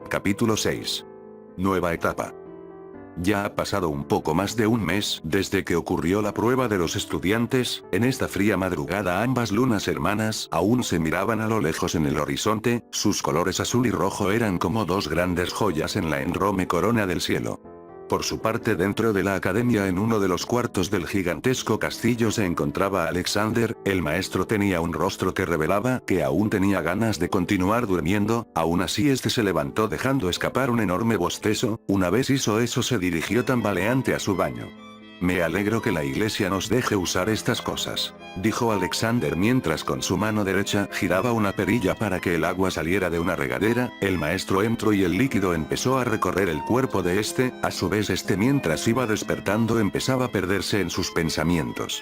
Capítulo 6. Nueva etapa. Ya ha pasado un poco más de un mes desde que ocurrió la prueba de los estudiantes. En esta fría madrugada ambas lunas hermanas aún se miraban a lo lejos en el horizonte, sus colores azul y rojo eran como dos grandes joyas en la enorme corona del cielo. Por su parte, dentro de la academia, en uno de los cuartos del gigantesco castillo, se encontraba Alexander. El maestro tenía un rostro que revelaba que aún tenía ganas de continuar durmiendo. Aún así, este se levantó dejando escapar un enorme bostezo. Una vez hizo eso, se dirigió tambaleante a su baño. Me alegro que la iglesia nos deje usar estas cosas, dijo Alexander mientras con su mano derecha giraba una perilla para que el agua saliera de una regadera. El maestro entró y el líquido empezó a recorrer el cuerpo de este. A su vez, mientras iba despertando, empezaba a perderse en sus pensamientos.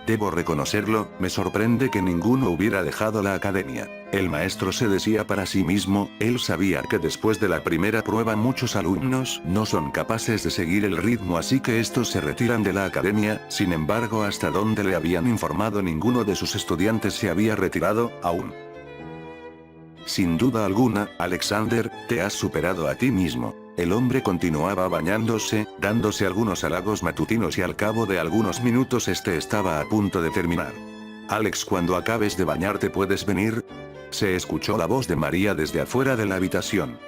Debo reconocerlo, me sorprende que ninguno hubiera dejado la academia. El maestro se decía para sí mismo. Él sabía que después de la primera prueba muchos alumnos no son capaces de seguir el ritmo, así que estos se retiran de la academia. Sin embargo, hasta donde le habían informado, ninguno de sus estudiantes se había retirado aún. Sin duda alguna, Alexander, te has superado a ti mismo. El hombre continuaba bañándose, dándose algunos halagos matutinos y al cabo de algunos minutos estaba a punto de terminar. Alex, cuando acabes de bañarte puedes venir. Se escuchó la voz de María desde afuera de la habitación.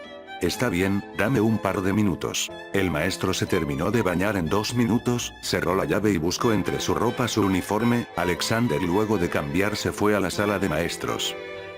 Está bien, dame un par de minutos. El maestro se terminó de bañar en 2 minutos, cerró la llave y buscó entre su ropa su uniforme. Alexander, luego de cambiarse, fue a la sala de maestros.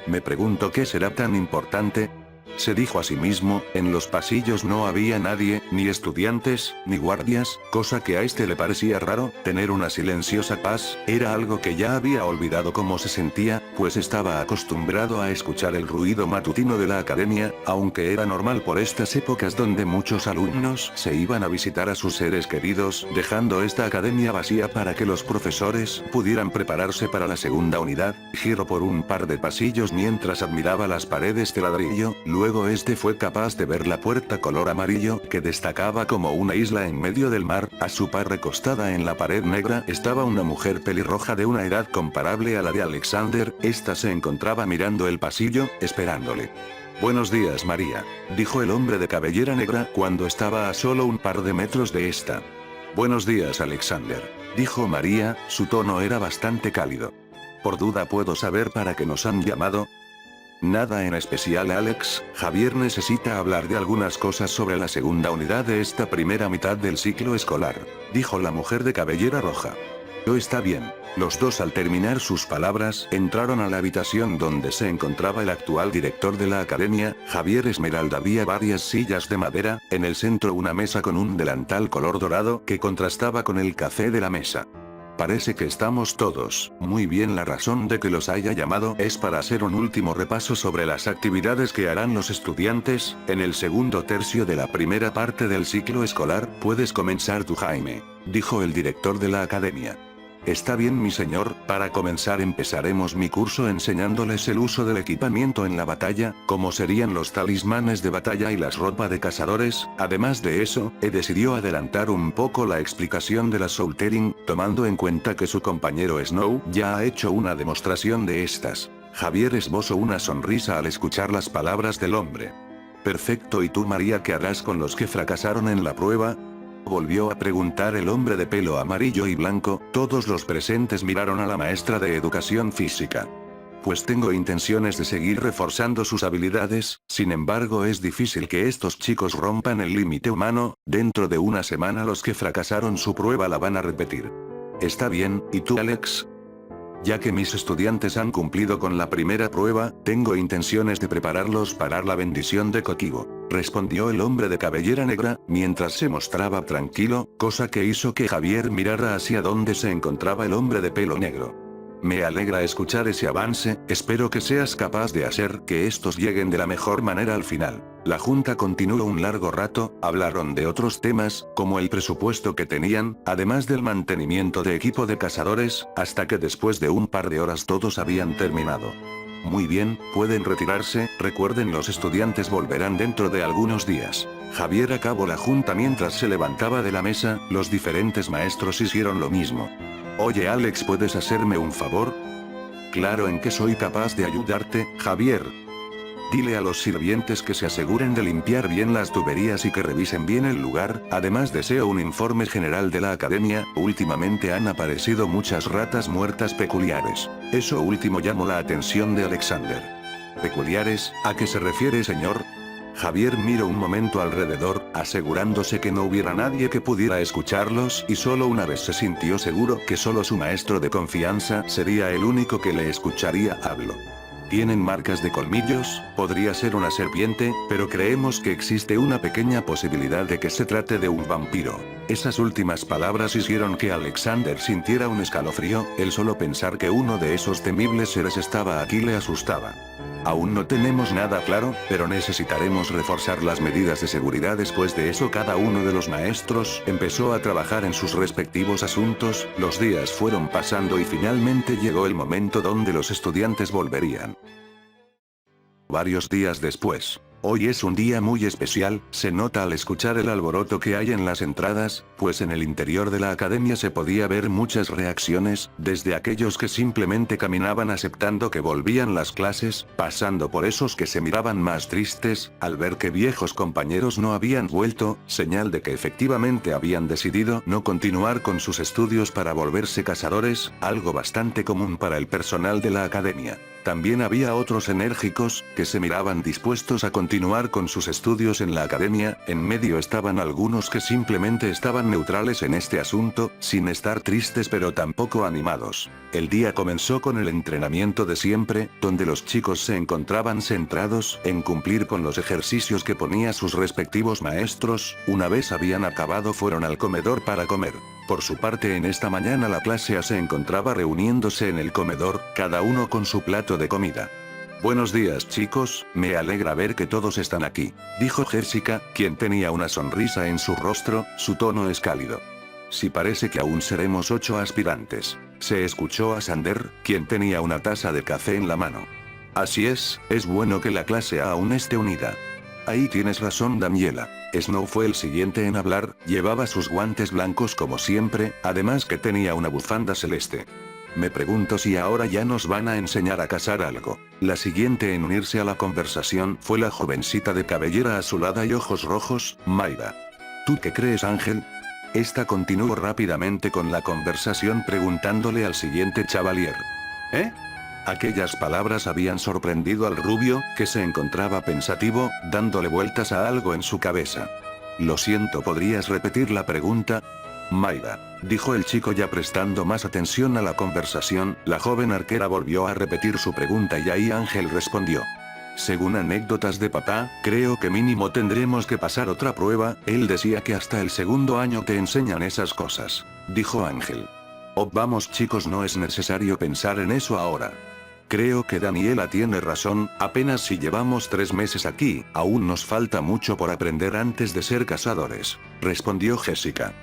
Me pregunto qué será tan importante. Se dijo a sí mismo. En los pasillos no había nadie, ni estudiantes, ni guardias, cosa que a le parecía raro. Tener una silenciosa paz era algo que ya había olvidado cómo se sentía, pues estaba acostumbrado a escuchar el ruido matutino de la academia, aunque era normal por estas épocas donde muchos alumnos se iban a visitar a sus seres queridos, dejando esta academia vacía para que los profesores pudieran prepararse para la segunda unidad. Giró por un par de pasillos mientras admiraba las paredes de ladrillo. Luego fue capaz de ver la puerta color amarillo que destacaba como una isla en medio del mar. A su par, recostada en la pared negra, estaba una mujer pelirroja de una edad comparable a la de Alexander. Esta se encontraba mirando el pasillo, esperándole. Buenos días, María, dijo el hombre de cabellera negra cuando estaba a solo un par de metros de esta. Buenos días, Alexander, dijo María, su tono era bastante cálido. Por duda, ¿puedo saber para qué nos han llamado? Nada en especial, Alex. Javier necesita hablar de algunas cosas sobre la segunda unidad de esta primera mitad del ciclo escolar, dijo la mujer de cabellera roja. Está bien. Los dos, al terminar sus palabras, entraron a la habitación donde se encontraba el actual director de la academia, Javier Esmeralda. Había varias sillas de madera, en el centro una mesa con un delantal color dorado que contrastaba con el café de la mesa. Parece que estamos todos muy bien. La razón de que los haya llamado es para hacer un último repaso sobre las actividades que harán los estudiantes en el segundo tercio de la primera parte del ciclo escolar. Puedes comenzar tú, Jaime, dijo el director de la academia. Está bien, mi señor. Para comenzar, empezaremos mi curso enseñándoles el uso del equipamiento en la batalla, como serían los talismanes de batalla y las ropas de cazadores. Además de eso, decidió adelantar un poco la explicación de la Soultering, tomando en cuenta que su compañero Snow ya ha hecho una demostración de estas. Javier esbozó una sonrisa al escuchar las palabras del hombre. Perfecto. ¿Y tú, María, qué harás con los que fracasaron en la prueba? Volvió a preguntar el hombre de pelo amarillo y blanco. Todos los presentes miraron a la maestra de educación física. Pues tengo intenciones de seguir reforzando sus habilidades. Sin embargo, es difícil que estos chicos rompan el límite humano. Dentro de una semana los que fracasaron su prueba la van a repetir. Está bien. ¿Y tú, Alex? Ya que mis estudiantes han cumplido con la primera prueba, tengo intenciones de prepararlos para la bendición de Kokibo, respondió el hombre de cabellera negra, mientras se mostraba tranquilo, cosa que hizo que Javier mirara hacia donde se encontraba el hombre de pelo negro. Me alegra escuchar ese avance. Espero que seas capaz de hacer que estos lleguen de la mejor manera al final. La junta continuó un largo rato. Hablaron de otros temas, como el presupuesto que tenían, además del mantenimiento de equipo de cazadores, hasta que después de un par de horas todos habían terminado. Muy bien, pueden retirarse. Recuerden, los estudiantes volverán dentro de algunos días. Javier acabó la junta mientras se levantaba de la mesa. Los diferentes maestros hicieron lo mismo. Oye, Alex, ¿puedes hacerme un favor? Claro, ¿en qué soy capaz de ayudarte, Javier? Dile a los sirvientes que se aseguren de limpiar bien las tuberías y que revisen bien el lugar, además deseo un informe general de la academia, últimamente han aparecido muchas ratas muertas peculiares. Eso último llamó la atención de Alexander. ¿Peculiares? ¿A qué se refiere, señor? Javier miró un momento alrededor, asegurándose que no hubiera nadie que pudiera escucharlos, y solo una vez se sintió seguro que solo su maestro de confianza sería el único que le escucharía. Habló. Tienen marcas de colmillos, podría ser una serpiente, pero creemos que existe una pequeña posibilidad de que se trate de un vampiro. Esas últimas palabras hicieron que Alexander sintiera un escalofrío, el solo pensar que uno de esos temibles seres estaba aquí le asustaba. Aún no tenemos nada claro, pero necesitaremos reforzar las medidas de seguridad. Después de eso cada uno de los maestros empezó a trabajar en sus respectivos asuntos, los días fueron pasando y finalmente llegó el momento donde los estudiantes volverían. Varios días después. Hoy es un día muy especial, se nota al escuchar el alboroto que hay en las entradas, pues en el interior de la academia se podía ver muchas reacciones, desde aquellos que simplemente caminaban aceptando que volvían las clases, pasando por esos que se miraban más tristes, al ver que viejos compañeros no habían vuelto, señal de que efectivamente habían decidido no continuar con sus estudios para volverse cazadores, algo bastante común para el personal de la academia. También había otros enérgicos, que se miraban dispuestos a continuar con sus estudios en la academia, en medio estaban algunos que simplemente estaban neutrales en este asunto, sin estar tristes pero tampoco animados. El día comenzó con el entrenamiento de siempre, donde los chicos se encontraban centrados en cumplir con los ejercicios que ponía sus respectivos maestros, una vez habían acabado fueron al comedor para comer. Por su parte en esta mañana la clase A se encontraba reuniéndose en el comedor, cada uno con su plato de comida. Buenos días chicos, me alegra ver que todos están aquí, dijo Jessica, quien tenía una sonrisa en su rostro, su tono es cálido. Sí parece que aún seremos 8 aspirantes. Se escuchó a Sander, quien tenía una taza de café en la mano. Así es bueno que la clase A aún esté unida. Ahí tienes razón Daniela. Snow fue el siguiente en hablar, llevaba sus guantes blancos como siempre, además que tenía una bufanda celeste. Me pregunto si ahora ya nos van a enseñar a cazar algo. La siguiente en unirse a la conversación fue la jovencita de cabellera azulada y ojos rojos, Mayra. ¿Tú qué crees Ángel? Esta continuó rápidamente con la conversación preguntándole al siguiente chavalier. ¿Eh? Aquellas palabras habían sorprendido al rubio, que se encontraba pensativo, dándole vueltas a algo en su cabeza. Lo siento, ¿podrías repetir la pregunta? Mayra, dijo el chico ya prestando más atención a la conversación, la joven arquera volvió a repetir su pregunta y ahí Ángel respondió. Según anécdotas de papá, creo que mínimo tendremos que pasar otra prueba, él decía que hasta el segundo año te enseñan esas cosas, dijo Ángel. Oh vamos chicos, no es necesario pensar en eso ahora. Creo que Daniela tiene razón, apenas si llevamos 3 meses aquí, aún nos falta mucho por aprender antes de ser cazadores, respondió Jessica.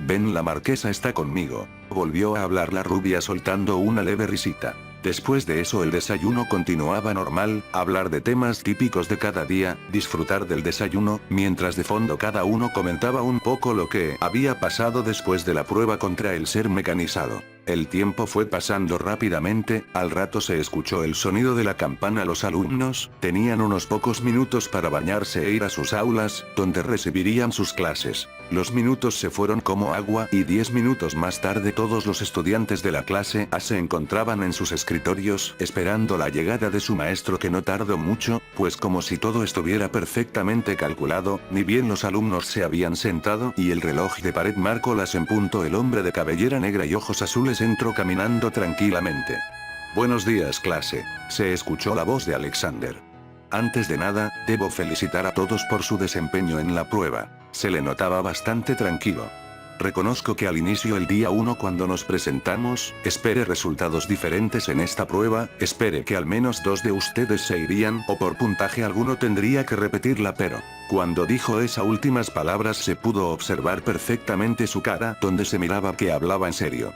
Ven, la marquesa está conmigo, volvió a hablar la rubia soltando una leve risita. Después de eso el desayuno continuaba normal, hablar de temas típicos de cada día, disfrutar del desayuno, mientras de fondo cada uno comentaba un poco lo que había pasado después de la prueba contra el ser mecanizado. El tiempo fue pasando rápidamente, al rato se escuchó el sonido de la campana. Los alumnos tenían unos pocos minutos para bañarse e ir a sus aulas, donde recibirían sus clases. Los minutos se fueron como agua y 10 minutos más tarde todos los estudiantes de la clase A se encontraban en sus escritorios esperando la llegada de su maestro, que no tardó mucho, pues como si todo estuviera perfectamente calculado, ni bien los alumnos se habían sentado y el reloj de pared marcó las en punto, el hombre de cabellera negra y ojos azules entró caminando tranquilamente. Buenos días clase, se escuchó la voz de Alexander. Antes de nada, debo felicitar a todos por su desempeño en la prueba. Se le notaba bastante tranquilo. Reconozco que al inicio el día 1 cuando nos presentamos, esperé resultados diferentes en esta prueba, esperé que al menos 2 de ustedes se irían o por puntaje alguno tendría que repetirla, pero cuando dijo esas últimas palabras se pudo observar perfectamente su cara, donde se miraba que hablaba en serio.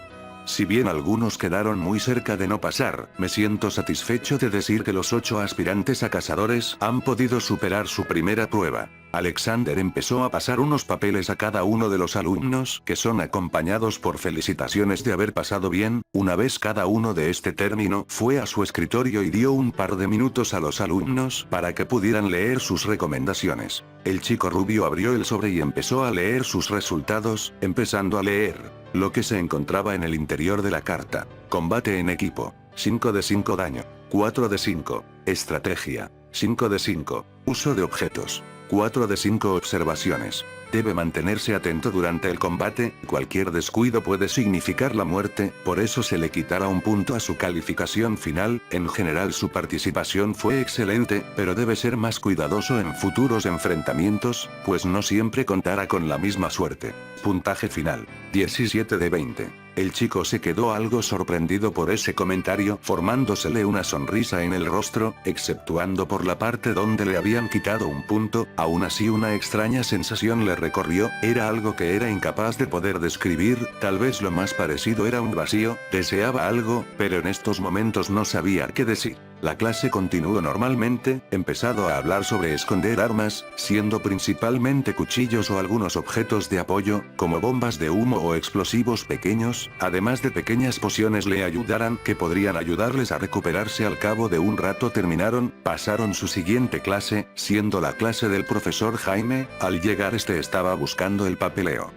Si bien algunos quedaron muy cerca de no pasar, me siento satisfecho de decir que los 8 aspirantes a cazadores han podido superar su primera prueba. Alexander empezó a pasar unos papeles a cada uno de los alumnos que son acompañados por felicitaciones de haber pasado bien. Una vez cada uno de este término fue a su escritorio y dio un par de minutos a los alumnos para que pudieran leer sus recomendaciones. El chico rubio abrió el sobre y empezó a leer sus resultados, empezando a leer lo que se encontraba en el interior de la carta. Combate en equipo. 5 de 5 daño. 4 de 5. Estrategia. 5 de 5. Uso de objetos. 4 de 5 observaciones. Debe mantenerse atento durante el combate, cualquier descuido puede significar la muerte, por eso se le quitará un punto a su calificación final. En general su participación fue excelente, pero debe ser más cuidadoso en futuros enfrentamientos, pues no siempre contará con la misma suerte. Puntaje final. 17 de 20. El chico se quedó algo sorprendido por ese comentario, formándosele una sonrisa en el rostro, exceptuando por la parte donde le habían quitado un punto. Aún así una extraña sensación le recorrió, era algo que era incapaz de poder describir, tal vez lo más parecido era un vacío, deseaba algo, pero en estos momentos no sabía qué decir. La clase continuó normalmente, empezado a hablar sobre esconder armas, siendo principalmente cuchillos o algunos objetos de apoyo, como bombas de humo o explosivos pequeños, además de pequeñas pociones le ayudaran que podrían ayudarles a recuperarse al cabo de un rato. Pasaron su siguiente clase, siendo la clase del profesor Jaime. Al llegar este estaba buscando el papeleo.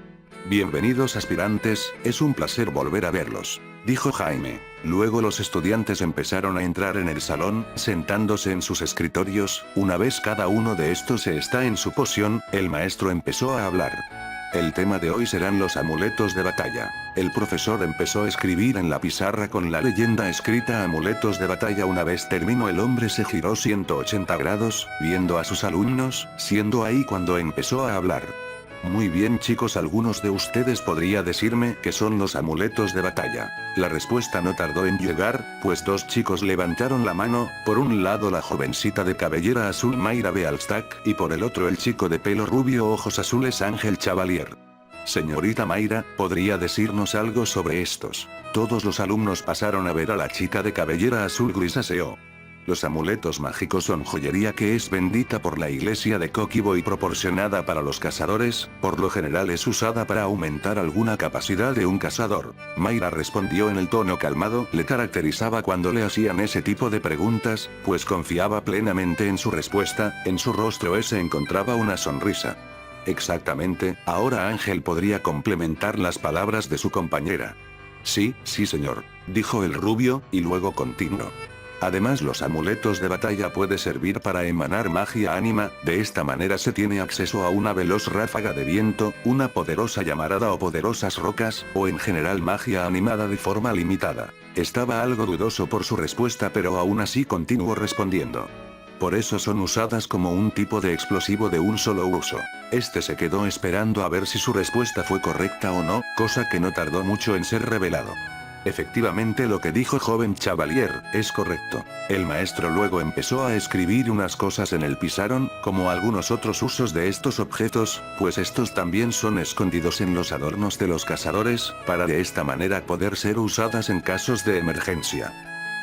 Bienvenidos aspirantes, es un placer volver a verlos, dijo Jaime. Luego los estudiantes empezaron a entrar en el salón, sentándose en sus escritorios. Una vez cada uno de estos está en su posición, el maestro empezó a hablar. El tema de hoy serán los amuletos de batalla. El profesor empezó a escribir en la pizarra con la leyenda escrita amuletos de batalla. Una vez terminó el hombre se giró 180 grados, viendo a sus alumnos, siendo ahí cuando empezó a hablar. Muy bien chicos, ¿algunos de ustedes podría decirme qué son los amuletos de batalla? La respuesta no tardó en llegar, pues dos chicos levantaron la mano, por un lado la jovencita de cabellera azul Mayra Bealstack, y por el otro el chico de pelo rubio ojos azules Ángel Chavalier. Señorita Mayra, ¿podría decirnos algo sobre estos? Todos los alumnos pasaron a ver a la chica de cabellera azul grisáceo. Los amuletos mágicos son joyería que es bendita por la iglesia de Kokibo y proporcionada para los cazadores, por lo general es usada para aumentar alguna capacidad de un cazador. Mayra respondió en el tono calmado, le caracterizaba cuando le hacían ese tipo de preguntas, pues confiaba plenamente en su respuesta, en su rostro se encontraba una sonrisa. Exactamente, ahora Ángel podría complementar las palabras de su compañera. Sí, señor, dijo el rubio, y luego continuó. Además los amuletos de batalla puede servir para emanar magia ánima, de esta manera se tiene acceso a una veloz ráfaga de viento, una poderosa llamarada o poderosas rocas, o en general magia animada de forma limitada. Estaba algo dudoso por su respuesta pero aún así continuó respondiendo. Por eso son usadas como un tipo de explosivo de un solo uso. Este se quedó esperando a ver si su respuesta fue correcta o no, cosa que no tardó mucho en ser revelado. Efectivamente lo que dijo joven Chavalier, es correcto. El maestro luego empezó a escribir unas cosas en el pizarrón, como algunos otros usos de estos objetos, pues estos también son escondidos en los adornos de los cazadores, para de esta manera poder ser usadas en casos de emergencia.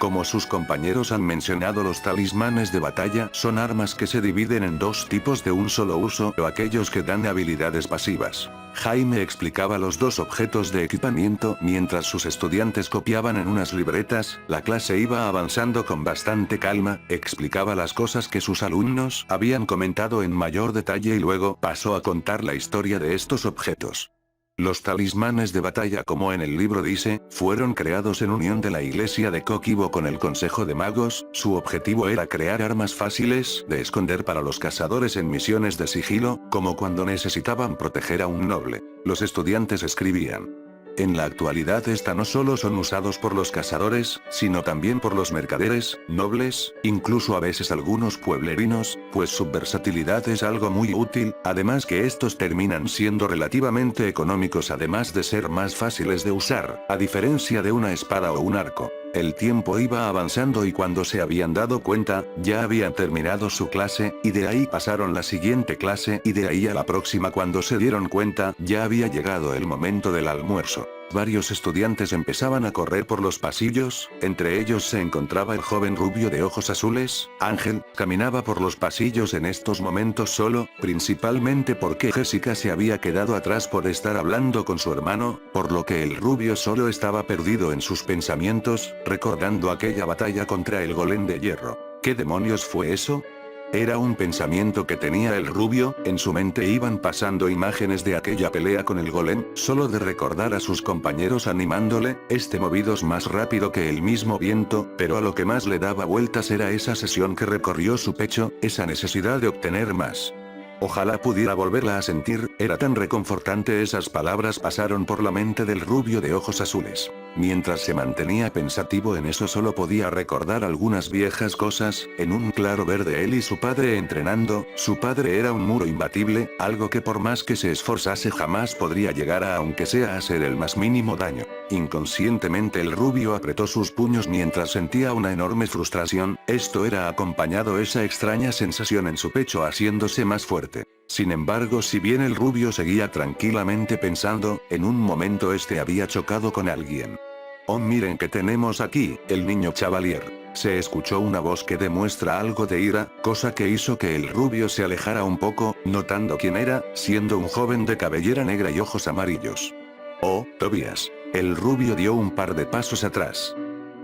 Como sus compañeros han mencionado, los talismanes de batalla son armas que se dividen en dos tipos de un solo uso o aquellos que dan habilidades pasivas. Jaime explicaba los dos objetos de equipamiento mientras sus estudiantes copiaban en unas libretas. La clase iba avanzando con bastante calma, explicaba las cosas que sus alumnos habían comentado en mayor detalle y luego pasó a contar la historia de estos objetos. Los talismanes de batalla, como en el libro dice, fueron creados en unión de la iglesia de Kokibo con el Consejo de Magos. Su objetivo era crear armas fáciles de esconder para los cazadores en misiones de sigilo, como cuando necesitaban proteger a un noble. Los estudiantes escribían. En la actualidad esta no solo son usados por los cazadores, sino también por los mercaderes, nobles, incluso a veces algunos pueblerinos, pues su versatilidad es algo muy útil, además que estos terminan siendo relativamente económicos además de ser más fáciles de usar, a diferencia de una espada o un arco. El tiempo iba avanzando y cuando se habían dado cuenta, ya habían terminado su clase, y de ahí pasaron la siguiente clase y de ahí a la próxima. Cuando se dieron cuenta, ya había llegado el momento del almuerzo. Varios estudiantes empezaban a correr por los pasillos, entre ellos se encontraba el joven rubio de ojos azules, Ángel, caminaba por los pasillos en estos momentos solo, principalmente porque Jessica se había quedado atrás por estar hablando con su hermano, por lo que el rubio solo estaba perdido en sus pensamientos, recordando aquella batalla contra el golem de hierro. ¿Qué demonios fue eso? Era un pensamiento que tenía el rubio, en su mente iban pasando imágenes de aquella pelea con el golem, solo de recordar a sus compañeros animándole, movidos más rápido que el mismo viento, pero a lo que más le daba vueltas era esa sesión que recorrió su pecho, esa necesidad de obtener más. Ojalá pudiera volverla a sentir, era tan reconfortante. Esas palabras pasaron por la mente del rubio de ojos azules. Mientras se mantenía pensativo en eso solo podía recordar algunas viejas cosas, en un claro verde él y su padre entrenando, su padre era un muro imbatible, algo que por más que se esforzase jamás podría llegar a aunque sea hacer el más mínimo daño. Inconscientemente el rubio apretó sus puños mientras sentía una enorme frustración, esto era acompañado esa extraña sensación en su pecho haciéndose más fuerte. Sin embargo, si bien el rubio seguía tranquilamente pensando, en un momento había chocado con alguien. Oh, miren que tenemos aquí, el niño Chavalier. Se escuchó una voz que demuestra algo de ira, cosa que hizo que el rubio se alejara un poco, notando quién era, siendo un joven de cabellera negra y ojos amarillos. Oh, Tobias. El rubio dio un par de pasos atrás.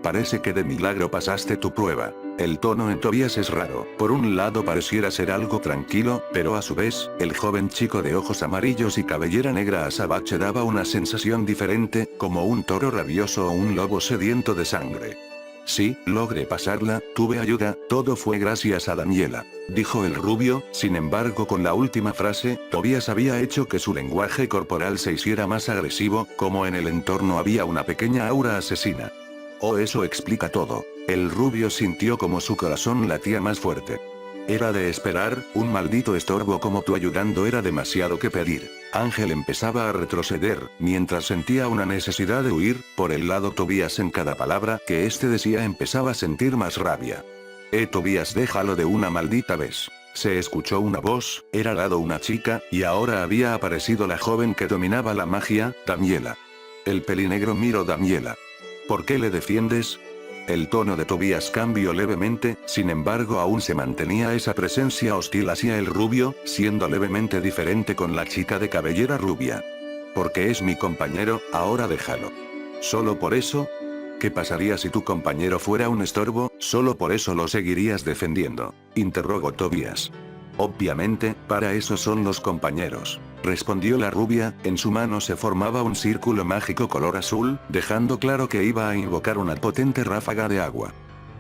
Parece que de milagro pasaste tu prueba. El tono en Tobias es raro. Por un lado pareciera ser algo tranquilo, pero a su vez, el joven chico de ojos amarillos y cabellera negra azabache daba una sensación diferente, como un toro rabioso o un lobo sediento de sangre. Sí, logré pasarla, tuve ayuda, todo fue gracias a Daniela, dijo el rubio. Sin embargo, con la última frase, Tobias había hecho que su lenguaje corporal se hiciera más agresivo, como en el entorno había una pequeña aura asesina. Oh, eso explica todo. El rubio sintió como su corazón latía más fuerte. Era de esperar, un maldito estorbo como tu ayudando era demasiado que pedir. Ángel empezaba a retroceder, mientras sentía una necesidad de huir, por el lado Tobias en cada palabra que decía empezaba a sentir más rabia. Tobias, déjalo de una maldita vez. Se escuchó una voz, era dado una chica, y ahora había aparecido la joven que dominaba la magia, Daniela. El pelinegro miró Daniela. ¿Por qué le defiendes? El tono de Tobias cambió levemente, sin embargo aún se mantenía esa presencia hostil hacia el rubio, siendo levemente diferente con la chica de cabellera rubia. Porque es mi compañero, ahora déjalo. ¿Solo por eso? ¿Qué pasaría si tu compañero fuera un estorbo? ¿Solo por eso lo seguirías defendiendo? Interrogó Tobias. Obviamente, para eso son los compañeros, respondió la rubia. En su mano se formaba un círculo mágico color azul, dejando claro que iba a invocar una potente ráfaga de agua.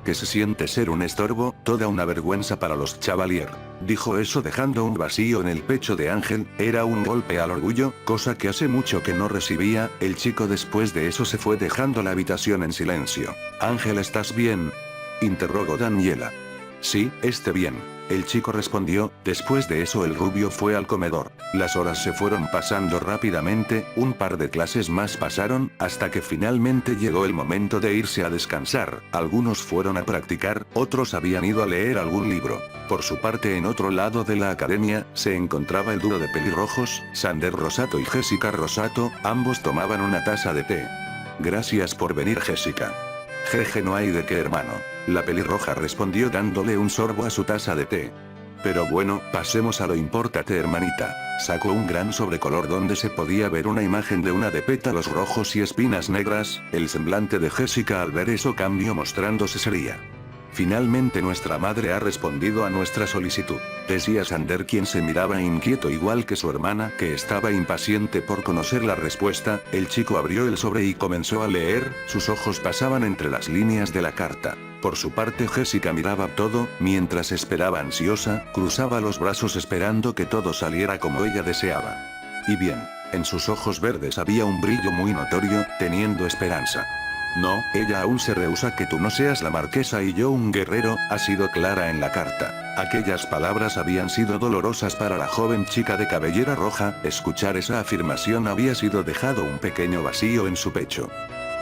¿Que se siente ser un estorbo? Toda una vergüenza para los Chavalier. Dijo eso dejando un vacío en el pecho de Ángel, era un golpe al orgullo, cosa que hace mucho que no recibía. El chico después de eso se fue dejando la habitación en silencio. Ángel, ¿estás bien? Interrogó Daniela. Sí, bien. El chico respondió. Después de eso el rubio fue al comedor. Las horas se fueron pasando rápidamente, un par de clases más pasaron, hasta que finalmente llegó el momento de irse a descansar. Algunos fueron a practicar, otros habían ido a leer algún libro. Por su parte, en otro lado de la academia, se encontraba el dúo de pelirrojos, Xander Rosato y Jessica Rosato, ambos tomaban una taza de té. Gracias por venir, Jessica. Jeje, no hay de qué, hermano. La pelirroja respondió dándole un sorbo a su taza de té. Pero bueno, pasemos a lo importante, hermanita. Sacó un gran sobrecolor donde se podía ver una imagen de una de pétalos rojos y espinas negras. El semblante de Jessica al ver eso cambió mostrándose seria. Finalmente nuestra madre ha respondido a nuestra solicitud, decía Xander, quien se miraba inquieto igual que su hermana, que estaba impaciente por conocer la respuesta. El chico abrió el sobre y comenzó a leer, sus ojos pasaban entre las líneas de la carta. Por su parte Jessica miraba todo, mientras esperaba ansiosa, cruzaba los brazos esperando que todo saliera como ella deseaba. Y bien, en sus ojos verdes había un brillo muy notorio, teniendo esperanza. No, ella aún se rehúsa que tú no seas la marquesa y yo un guerrero, ha sido clara en la carta. Aquellas palabras habían sido dolorosas para la joven chica de cabellera roja, escuchar esa afirmación había sido dejado un pequeño vacío en su pecho.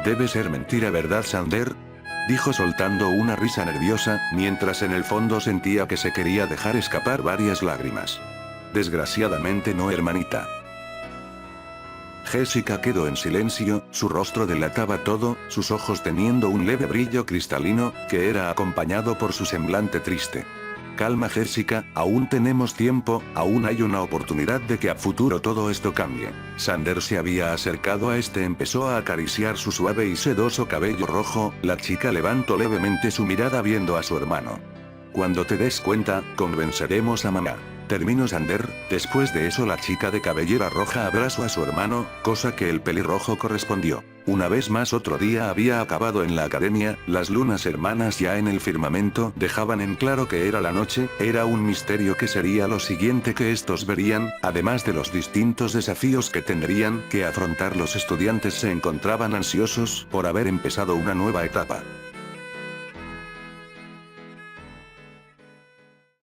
Debe ser mentira, ¿verdad, Xander? Dijo soltando una risa nerviosa, mientras en el fondo sentía que se quería dejar escapar varias lágrimas. Desgraciadamente no, hermanita. Jessica quedó en silencio, su rostro delataba todo, sus ojos teniendo un leve brillo cristalino, que era acompañado por su semblante triste. Calma Jessica, aún tenemos tiempo, aún hay una oportunidad de que a futuro todo esto cambie. Sander se había acercado a empezó a acariciar su suave y sedoso cabello rojo, la chica levantó levemente su mirada viendo a su hermano. Cuando te des cuenta, convenceremos a mamá. Terminó Sander, después de eso la chica de cabellera roja abrazó a su hermano, cosa que el pelirrojo correspondió. Una vez más otro día había acabado en la academia, las lunas hermanas ya en el firmamento dejaban en claro que era la noche, era un misterio que sería lo siguiente que estos verían, además de los distintos desafíos que tendrían que afrontar los estudiantes se encontraban ansiosos por haber empezado una nueva etapa.